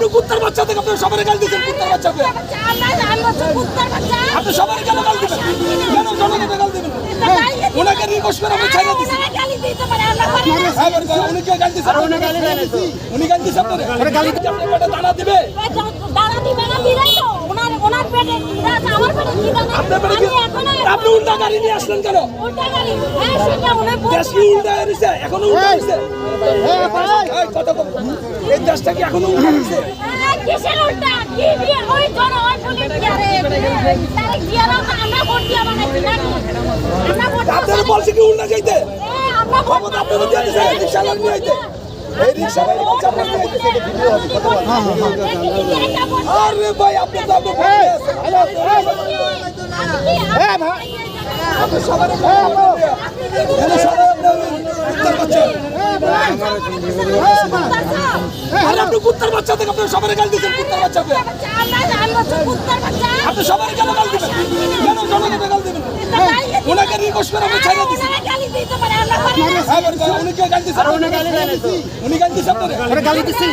আপনি কুত্তার বাচ্চা থেকে আপনি সবাই গাল দিচ্ছেন কুত্তার বাচ্চাকে আপনি সবাই কেন গাল দিবেন কেন জনগণকে গাল দিবেন ওনাকে রিকোয়েস্ট করে আমরা ছাড়িয়ে দিচ্ছি উনি কে গাল দিচ্ছেন উনি গাল দিচ্ছেন আপনার গালি দিতে আপনার পেটে দানা দিবে আপনি উল্টা গাড়ি নিয়ে আসলেন কেন দেশ কি উল্টা হয়েছে এখনো উল্টা হয়েছে এই দেশটা কি এখনো উল্টা হয়েছে আপনারা বলছে কি উল্টা যাইতে ক্ষমতা আপনারা দিয়ে দিচ্ছে রিক্সা নিয়ে আইতে এই রিক্সা আরে ভাই আপনি তো আপনি সবাই আপনি কুত্তার বাচ্চা থেকে আপনি সবাই গাল দিচ্ছেন কুত্তার বাচ্চাকে আপনি সবাই কেন গাল দিবেন কেন জনগণকে গাল দিবেন ওনাকে রিকোয়েস্ট করে আমরা ছাড়িয়ে দিচ্ছি উনি কে গাল দিচ্ছেন উনি গাল দিচ্ছেন আপনার গালি দিচ্ছি